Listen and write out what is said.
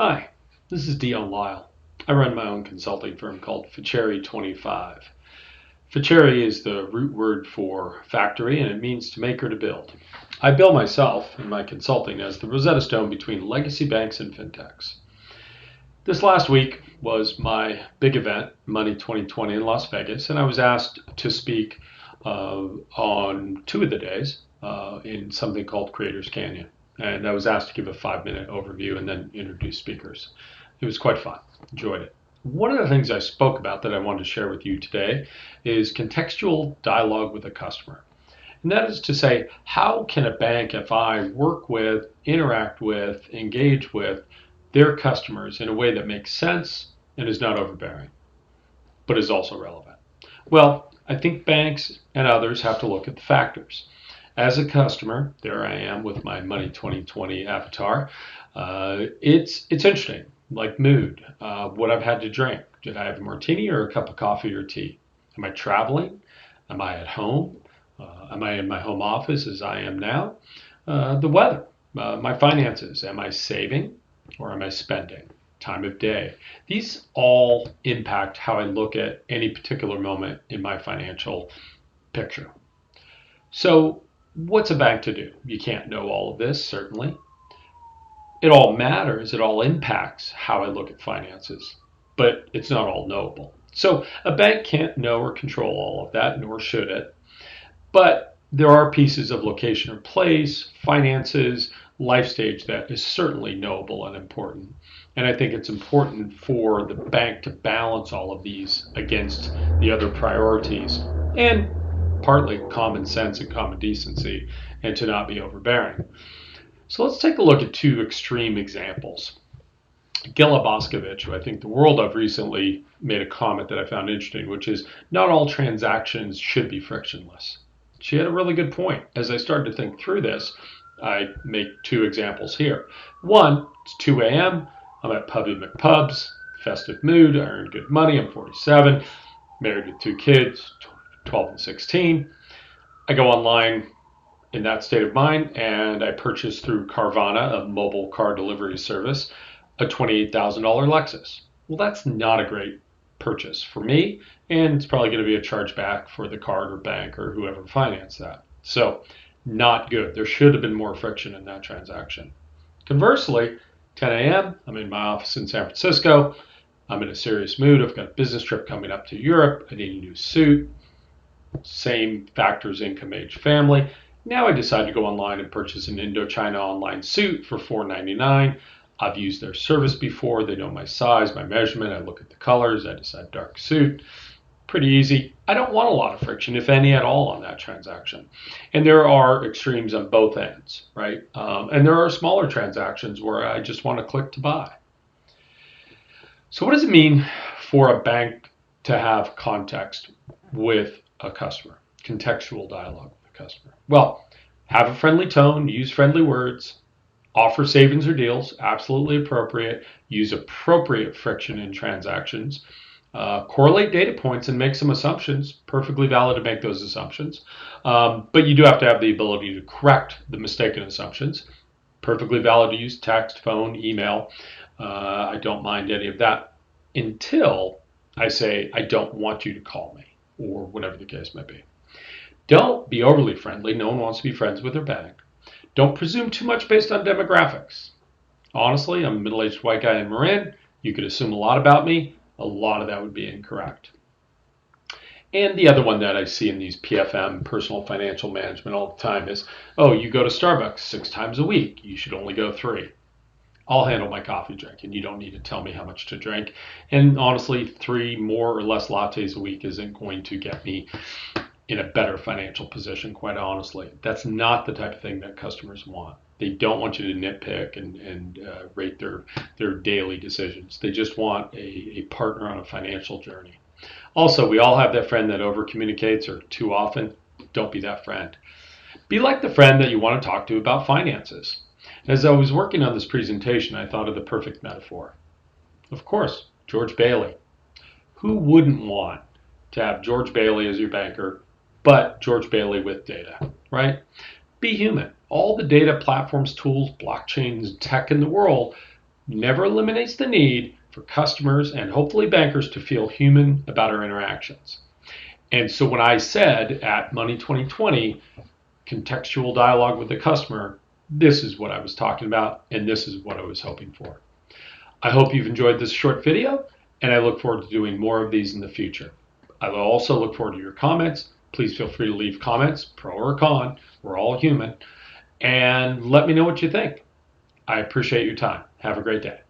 Hi, this is Dion Lyle. I run my own consulting firm called Ficeri 25. Ficeri is the root word for factory, and it means to make or to build. I bill myself in my consulting as the Rosetta Stone between legacy banks and fintechs. This last week was my big event, Money 2020 in Las Vegas, and I was asked to speak on two of the days in something called Creators Canyon. And I was asked to give a 5-minute overview and then introduce speakers. It was quite fun. Enjoyed it. One of the things I spoke about that I wanted to share with you today is contextual dialogue with a customer. And that is to say, how can a bank, if I work with, interact with, engage with their customers in a way that makes sense and is not overbearing, but is also relevant? Well, I think banks and others have to look at the factors. As a customer, there I am with my Money 2020 avatar. It's interesting, like mood, what I've had to drink. Did I have a martini or a cup of coffee or tea? Am I traveling? Am I at home? Am I in my home office as I am now? The weather, my finances. Am I saving or am I spending? Time of day. These all impact how I look at any particular moment in my financial picture. So, what's a bank to do? You can't know all of this, certainly. It all matters, it all impacts how I look at finances, but it's not all knowable. So, a bank can't know or control all of that, nor should it. But there are pieces of location or place, finances, life stage that is certainly knowable and important. And I think it's important for the bank to balance all of these against the other priorities and partly common sense and common decency and to not be overbearing. So let's take a look at two extreme examples. Gila Boscovich, who I think the world of recently made a comment that I found interesting, which is not all transactions should be frictionless. She had a really good point. As I started to think through this, I make two examples here. One, it's 2 a.m. I'm at Pubby McPub's, festive mood. I earned good money. I'm 47, married with 2 kids, 12 and 16. I go online in that state of mind and I purchase through Carvana, a mobile car delivery service, a $28,000 Lexus. Well, that's not a great purchase for me, and it's probably going to be a chargeback for the card or bank or whoever financed that. So, not good. There should have been more friction in that transaction. Conversely, 10 a.m., I'm in my office in San Francisco. I'm in a serious mood. I've got a business trip coming up to Europe. I need a new suit. Same factors, income, age, family. Now I decide to go online and purchase an Indochina online suit for $4.99. I've used their service before. They know my size, my measurement. I look at the colors. I decide dark suit. Pretty easy. I don't want a lot of friction, if any at all, on that transaction. And there are extremes on both ends, right? And there are smaller transactions where I just want to click to buy. So what does it mean for a bank to have context with a customer, contextual dialogue with a customer? Well, have a friendly tone, use friendly words, offer savings or deals, absolutely appropriate, use appropriate friction in transactions, correlate data points and make some assumptions, perfectly valid to make those assumptions. But you do have to have the ability to correct the mistaken assumptions. Perfectly valid to use text, phone, email. I don't mind any of that until I say, I don't want you to call me, or whatever the case may be. Don't be overly friendly. No one wants to be friends with their bank. Don't presume too much based on demographics. Honestly, I'm a middle-aged white guy in Marin. You could assume a lot about me. A lot of that would be incorrect. And the other one that I see in these PFM, personal financial management, all the time is, oh, you go to Starbucks 6 times a week. You should only go 3. I'll handle my coffee drink, and you don't need to tell me how much to drink. And honestly, 3 more or less lattes a week isn't going to get me in a better financial position, quite honestly. That's not the type of thing that customers want. They don't want you to nitpick and rate their daily decisions. They just want a partner on a financial journey. Also, we all have that friend that over communicates or too often. Don't be that friend. Be like the friend that you want to talk to about finances. As I was working on this presentation, I thought of the perfect metaphor. Of course, George Bailey. Who wouldn't want to have George Bailey as your banker, but George Bailey with data, right? Be human. All the data platforms, tools, blockchains, tech in the world never eliminates the need for customers and hopefully bankers to feel human about our interactions. And so when I said at Money 2020, contextual dialogue with the customer, this is what I was talking about, and this is what I was hoping for. I hope you've enjoyed this short video, and I look forward to doing more of these in the future. I will also look forward to your comments. Please feel free to leave comments, pro or con. We're all human. And let me know what you think. I appreciate your time. Have a great day.